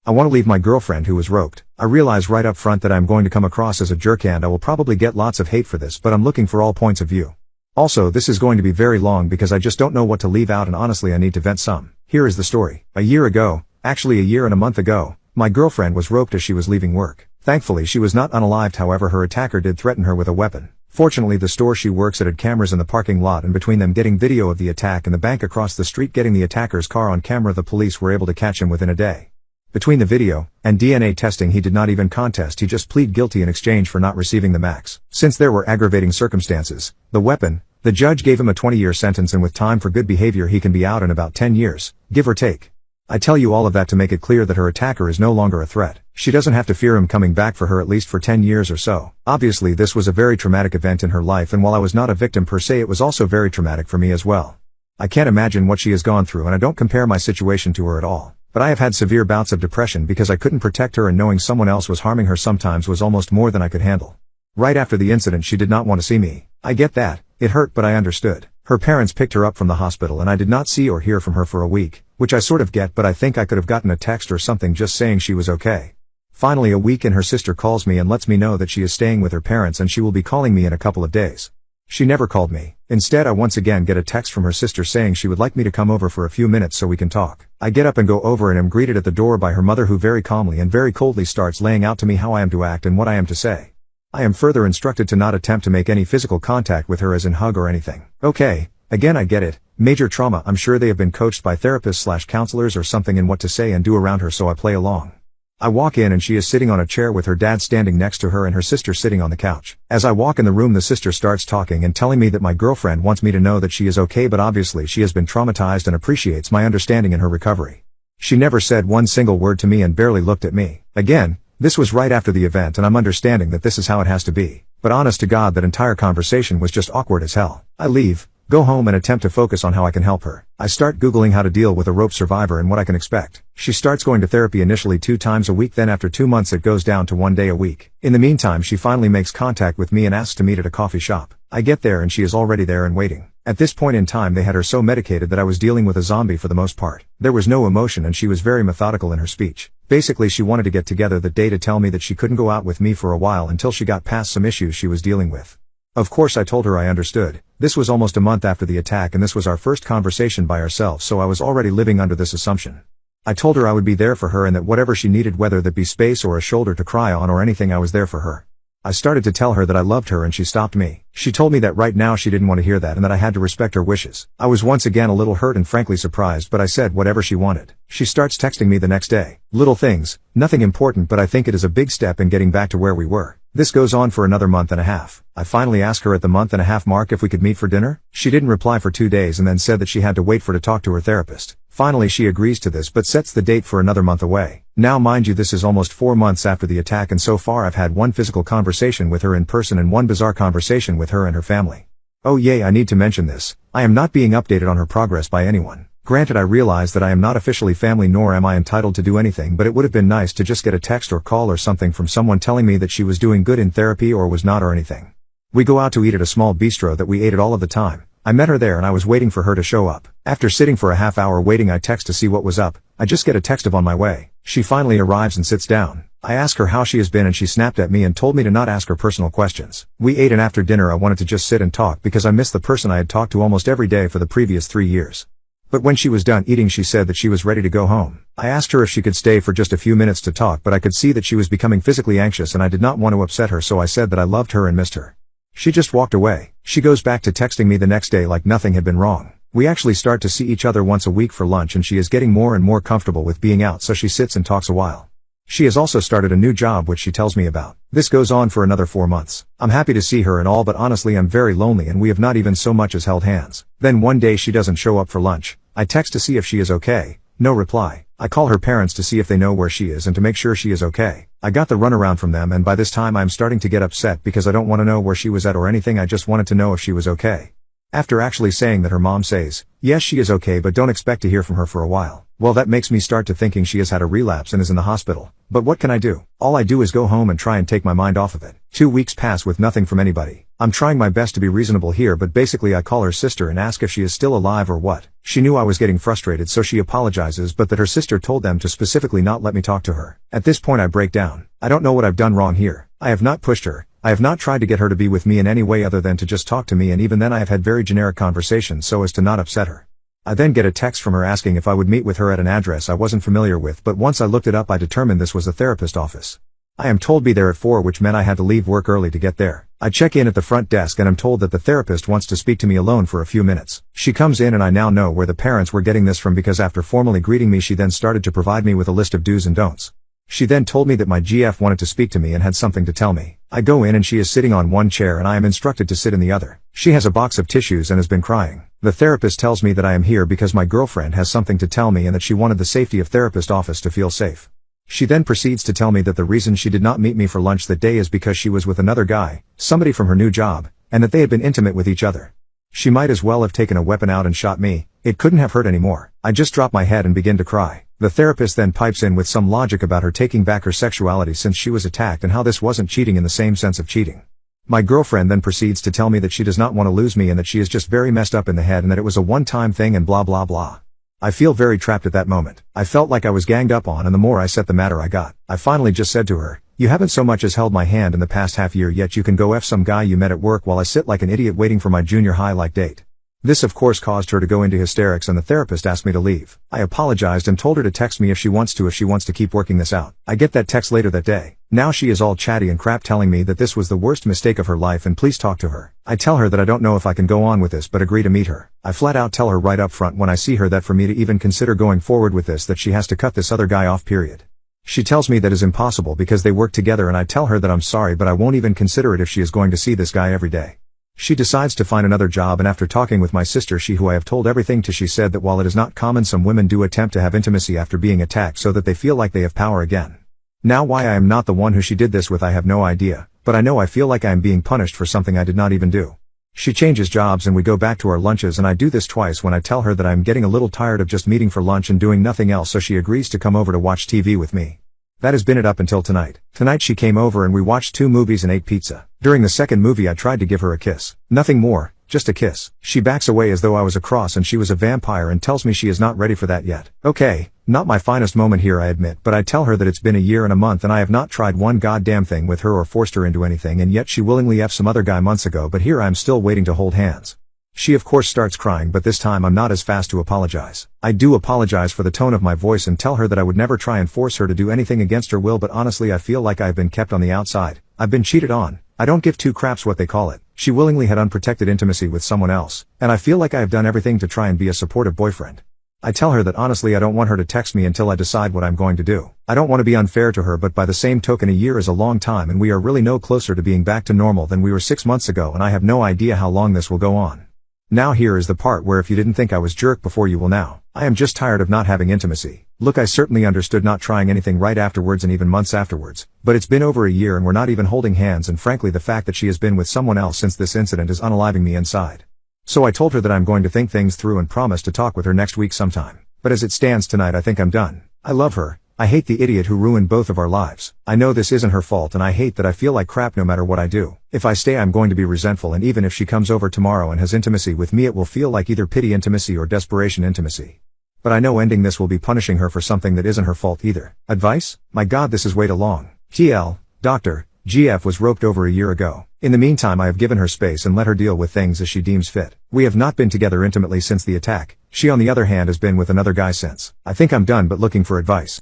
I want to leave my girlfriend who was roped. I realize right up front that I'm going to come across as a jerk and I will probably get lots of hate for this, but I'm looking for all points of view. Also, this is going to be very long because I just don't know what to leave out and honestly I need to vent some. Here is the story. A year ago, actually a year and a month ago, my girlfriend was roped as she was leaving work. Thankfully she was not unalived, however her attacker did threaten her with a weapon. Fortunately the store she works at had cameras in the parking lot, and between them getting video of the attack and the bank across the street getting the attacker's car on camera, the police were able to catch him within a day. Between the video and DNA testing he did not even contest, he just plead guilty in exchange for not receiving the max. Since there were aggravating circumstances, the weapon, the judge gave him a 20-year sentence, and with time for good behavior he can be out in about 10 years, give or take. I tell you all of that to make it clear that her attacker is no longer a threat. She doesn't have to fear him coming back for her at least for 10 years or so. Obviously this was a very traumatic event in her life, and while I was not a victim per se, it was also very traumatic for me as well. I can't imagine what she has gone through, and I don't compare my situation to her at all. But I have had severe bouts of depression because I couldn't protect her, and knowing someone else was harming her sometimes was almost more than I could handle. Right after the incident she did not want to see me. I get that. It hurt, but I understood. Her parents picked her up from the hospital and I did not see or hear from her for a week, which I sort of get, but I think I could have gotten a text or something just saying she was okay. Finally a week and her sister calls me and lets me know that she is staying with her parents and she will be calling me in a couple of days. She never called me. Instead I once again get a text from her sister saying she would like me to come over for a few minutes so we can talk. I get up and go over and am greeted at the door by her mother, who very calmly and very coldly starts laying out to me how I am to act and what I am to say. I am further instructed to not attempt to make any physical contact with her, as in hug or anything. Okay, again I get it. Major trauma. I'm sure they have been coached by therapists/counselors or something in what to say and do around her, so I play along. I walk in and she is sitting on a chair with her dad standing next to her and her sister sitting on the couch. As I walk in the room the sister starts talking and telling me that my girlfriend wants me to know that she is okay, but obviously she has been traumatized and appreciates my understanding in her recovery. She never said one single word to me and barely looked at me. Again, this was right after the event and I'm understanding that this is how it has to be. But honest to God, that entire conversation was just awkward as hell. I leave, go home and attempt to focus on how I can help her. I start Googling how to deal with a rope survivor and what I can expect. She starts going to therapy initially 2 times a week, then after 2 months it goes down to 1 day a week. In the meantime she finally makes contact with me and asks to meet at a coffee shop. I get there and she is already there and waiting. At this point in time they had her so medicated that I was dealing with a zombie for the most part. There was no emotion and she was very methodical in her speech. Basically she wanted to get together that day to tell me that she couldn't go out with me for a while until she got past some issues she was dealing with. Of course I told her I understood. This was almost a month after the attack and this was our first conversation by ourselves, so I was already living under this assumption. I told her I would be there for her and that whatever she needed, whether that be space or a shoulder to cry on or anything, I was there for her. I started to tell her that I loved her and she stopped me. She told me that right now she didn't want to hear that and that I had to respect her wishes. I was once again a little hurt and frankly surprised, but I said whatever she wanted. She starts texting me the next day. Little things, nothing important, but I think it is a big step in getting back to where we were. This goes on for another month and a half. I finally asked her at the month and a half mark if we could meet for dinner. She didn't reply for 2 days and then said that she had to wait for to talk to her therapist. Finally she agrees to this but sets the date for another month away. Now mind you, this is almost 4 months after the attack and so far I've had 1 physical conversation with her in person and 1 bizarre conversation with her and her family. Oh yay, I need to mention this. I am not being updated on her progress by anyone. Granted, I realize that I am not officially family nor am I entitled to do anything, but it would have been nice to just get a text or call or something from someone telling me that she was doing good in therapy or was not or anything. We go out to eat at a small bistro that we ate at all of the time. I met her there and I was waiting for her to show up. After sitting for a half hour waiting, I text to see what was up. I just get a text of on my way. She finally arrives and sits down. I ask her how she has been and she snapped at me and told me to not ask her personal questions. We ate and after dinner I wanted to just sit and talk because I missed the person I had talked to almost every day for the previous 3 years. But when she was done eating she said that she was ready to go home. I asked her if she could stay for just a few minutes to talk, but I could see that she was becoming physically anxious and I did not want to upset her, so I said that I loved her and missed her. She just walked away. She goes back to texting me the next day like nothing had been wrong. We actually start to see each other once a week for lunch and she is getting more and more comfortable with being out, so she sits and talks a while. She has also started a new job which she tells me about. This goes on for another 4 months. I'm happy to see her and all, but honestly I'm very lonely and we have not even so much as held hands. Then one day she doesn't show up for lunch. I text to see if she is okay. No reply. I call her parents to see if they know where she is and to make sure she is okay. I got the runaround from them and by this time I'm starting to get upset because I don't want to know where she was at or anything, I just wanted to know if she was okay. After actually saying that her mom says, Yes, she is okay, but don't expect to hear from her for a while. Well, that makes me start to thinking she has had a relapse and is in the hospital. But what can I do? All I do is go home and try and take my mind off of it. 2 weeks pass with nothing from anybody. I'm trying my best to be reasonable here, but basically I call her sister and ask if she is still alive or what. She knew I was getting frustrated, so she apologizes, but that her sister told them to specifically not let me talk to her. At this point I break down. I don't know what I've done wrong here. I have not pushed her. I have not tried to get her to be with me in any way other than to just talk to me, and even then I have had very generic conversations so as to not upset her. I then get a text from her asking if I would meet with her at an address I wasn't familiar with, but once I looked it up I determined this was a therapist office. I am told be there at 4, which meant I had to leave work early to get there. I check in at the front desk and I'm told that the therapist wants to speak to me alone for a few minutes. She comes in and I now know where the parents were getting this from, because after formally greeting me she then started to provide me with a list of do's and don'ts. She then told me that my GF wanted to speak to me and had something to tell me. I go in and she is sitting on one chair and I am instructed to sit in the other. She has a box of tissues and has been crying. The therapist tells me that I am here because my girlfriend has something to tell me and that she wanted the safety of therapist office to feel safe. She then proceeds to tell me that the reason she did not meet me for lunch that day is because she was with another guy, somebody from her new job, and that they had been intimate with each other. She might as well have taken a weapon out and shot me. It couldn't have hurt anymore. I just drop my head and begin to cry. The therapist then pipes in with some logic about her taking back her sexuality since she was attacked and how this wasn't cheating in the same sense of cheating. My girlfriend then proceeds to tell me that she does not want to lose me and that she is just very messed up in the head and that it was a one-time thing and blah blah blah. I feel very trapped at that moment. I felt like I was ganged up on, and the more I set the matter I got. I finally just said to her, "You haven't so much as held my hand in the past half year, yet you can go F some guy you met at work while I sit like an idiot waiting for my junior high like date." This of course caused her to go into hysterics and the therapist asked me to leave. I apologized and told her to text me if she wants to keep working this out. I get that text later that day. Now she is all chatty and crap telling me that this was the worst mistake of her life and please talk to her. I tell her that I don't know if I can go on with this but agree to meet her. I flat out tell her right up front when I see her that for me to even consider going forward with this that she has to cut this other guy off, period. She tells me that is impossible because they work together, and I tell her that I'm sorry but I won't even consider it if she is going to see this guy every day. She decides to find another job, and after talking with my sister who I have told everything to, she said that while it is not common, some women do attempt to have intimacy after being attacked so that they feel like they have power again. Now why I am not the one who she did this with I have no idea, but I know I feel like I am being punished for something I did not even do. She changes jobs and we go back to our lunches, and I do this twice when I tell her that I am getting a little tired of just meeting for lunch and doing nothing else, so she agrees to come over to watch TV with me. That has been it up until tonight. Tonight she came over and we watched 2 movies and ate pizza. During the second movie I tried to give her a kiss. Nothing more, just a kiss. She backs away as though I was a cross and she was a vampire and tells me she is not ready for that yet. Okay, not my finest moment here I admit, but I tell her that it's been a year and a month and I have not tried one goddamn thing with her or forced her into anything, and yet she willingly F some other guy months ago, but here I am still waiting to hold hands. She of course starts crying, but this time I'm not as fast to apologize. I do apologize for the tone of my voice and tell her that I would never try and force her to do anything against her will, but honestly I feel like I have been kept on the outside. I've been cheated on. I don't give 2 craps what they call it. She willingly had unprotected intimacy with someone else, and I feel like I have done everything to try and be a supportive boyfriend. I tell her that honestly I don't want her to text me until I decide what I'm going to do. I don't want to be unfair to her, but by the same token a year is a long time and we are really no closer to being back to normal than we were 6 months ago, and I have no idea how long this will go on. Now here is the part where if you didn't think I was jerk before, you will now. I am just tired of not having intimacy. Look, I certainly understood not trying anything right afterwards and even months afterwards, but it's been over a year and we're not even holding hands, and frankly the fact that she has been with someone else since this incident is unaliving me inside. So I told her that I'm going to think things through and promise to talk with her next week sometime. But as it stands tonight I think I'm done. I love her. I hate the idiot who ruined both of our lives. I know this isn't her fault and I hate that I feel like crap no matter what I do. If I stay I'm going to be resentful, and even if she comes over tomorrow and has intimacy with me it will feel like either pity intimacy or desperation intimacy. But I know ending this will be punishing her for something that isn't her fault either. Advice? My god, this is way too long. TL, Dr. GF was roped over a year ago. In the meantime I have given her space and let her deal with things as she deems fit. We have not been together intimately since the attack. She on the other hand has been with another guy since. I think I'm done but looking for advice.